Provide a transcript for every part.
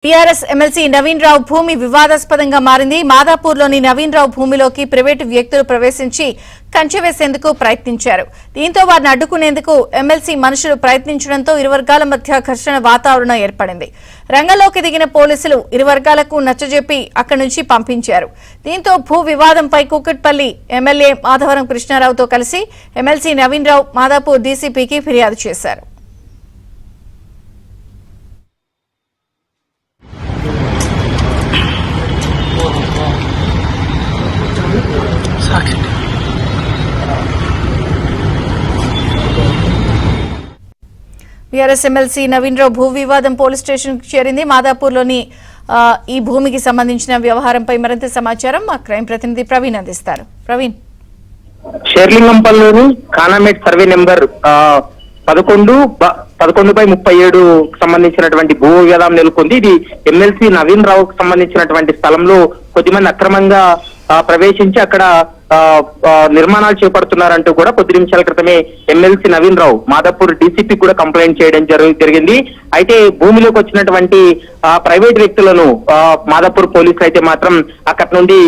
TRS MLC Naveen రావు భూమి వివాదాస్పదంగా మారింది. మాదాపూర్లోని నవీన్ రావు భూమిలోకి ప్రైవేటు వ్యక్తులు ప్రవేశించి కంచె వేసేందుకు ప్రయత్నించారు. దీంతో వారిని అడ్డుకునేందుకు ఎమ్మెల్సీ మనుషులు ప్రయత్నించడంతో ఇరు వర్గాల మధ్య ఘర్షణ వాతావరణం ఏర్పడింది. రంగంలోకి దిగిన పోలీసులు ఇరు వర్గాలకు నచ్చజెప్పి అక్కడి నుంచి పంపించారు. దీంతో భూ వివాదంపై కూకట్పల్లి ఎమ్మెల్యే మాధవరం కృష్ణారావుతో కలిసి ఎమ్మెల్సీ నవీన్ రావు మాదాపూర్ డీసీపీకి ఫిర్యాదు చేశారు. టీఆర్ఎస్ ఎమ్మెల్సీ నవీన్ రావు భూ వివాదం పోలీస్ స్టేషన్ కు చేరింది. మాదాపూర్లోని ఈ భూమికి సంబంధించిన వ్యవహారంపై మరింత సమాచారం మా క్రైమ్ ప్రతినిధి ప్రవీణ్ అందిస్తారు. ప్రవీణ్, షేర్లింగంపల్లిలోని కానామేట్ సర్వే నెంబర్ 11/37 సంబంధించినటువంటి భూ వివాదం నెలకొంది. ఇది ఎమ్మెల్సీ నవీన్ రావుకు సంబంధించినటువంటి స్థలంలో కొద్దిమంది అక్రమంగా ప్రవేశించి అక్కడ నిర్మాణాలు చేపడుతున్నారంటూ కూడా కొద్ది నిమిషాల క్రితమే ఎమ్మెల్సీ నవీన్ రావు మాదాపూర్ డీసీపీ కూడా కంప్లైంట్ చేయడం జరిగింది. అయితే భూమిలోకి వచ్చినటువంటి ప్రైవేట్ వ్యక్తులను మాదాపూర్ పోలీసులు అయితే మాత్రం అక్కడి నుండి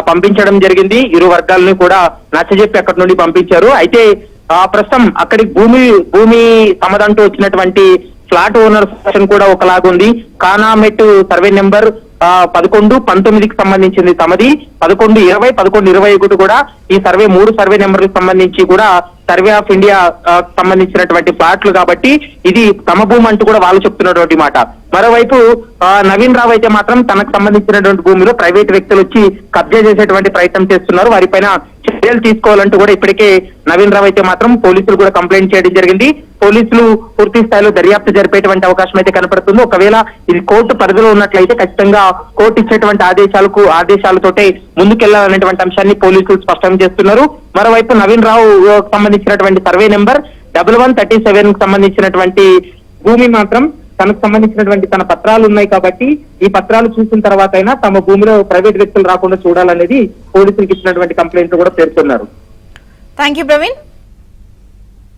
పంపించడం జరిగింది. ఇరు వర్గాలను కూడా నచ్చజెప్పి అక్కడి నుండి పంపించారు. అయితే ప్రస్తుతం అక్కడికి భూమి తమదంటూ వచ్చినటువంటి ఫ్లాట్ ఓనర్ సెక్షన్ కూడా ఒకలాగుంది. కానామెట్ సర్వే నెంబర్ 11-19కి సంబంధించింది తమది. 11-20, 11-21 కూడా ఈ సర్వే 3 సర్వే నెంబర్లకు సంబంధించి కూడా సర్వే ఆఫ్ ఇండియా సంబంధించినటువంటి ఫ్లాట్లు కాబట్టి ఇది తమ భూమి అంటూ కూడా వాళ్ళు చెప్తున్నటువంటి మాట. మరోవైపు నవీన్ రావు అయితే మాత్రం తనకు సంబంధించినటువంటి భూమిలో ప్రైవేట్ వ్యక్తులు వచ్చి కబ్జా చేసేటువంటి ప్రయత్నం చేస్తున్నారు. వారిపైన చర్యలు తీసుకోవాలంటూ కూడా ఇప్పటికే నవీన్ రావు అయితే మాత్రం పోలీసులు కూడా కంప్లైంట్ చేయడం జరిగింది. పోలీసులు పూర్తి స్థాయిలో దర్యాప్తు జరిపేటువంటి అవకాశం అయితే కనపడుతుంది. ఒకవేళ ఇది కోర్టు పరిధిలో ఉన్నట్లయితే ఖచ్చితంగా కోర్టు ఇచ్చేటువంటి ఆదేశాలతోటే ముందుకెళ్లాలనేటువంటి అంశాన్ని పోలీసులు స్పష్టం చేస్తున్నారు. మరోవైపు నవీన్ రావు సంబంధించినటువంటి సర్వే నెంబర్ 1137 కు సంబంధించినటువంటి భూమి మాత్రం తనకు సంబంధించినటువంటి తన పత్రాలు ఉన్నాయి కాబట్టి ఈ పత్రాలు చూసిన తర్వాత అయినా తమ భూమిలో ప్రైవేట్ వ్యక్తులు రాకుండా చూడాలనేది పోలీసులకు ఇచ్చినటువంటి కంప్లైంట్ కూడా పేర్కొన్నారు. Thank you Praveen.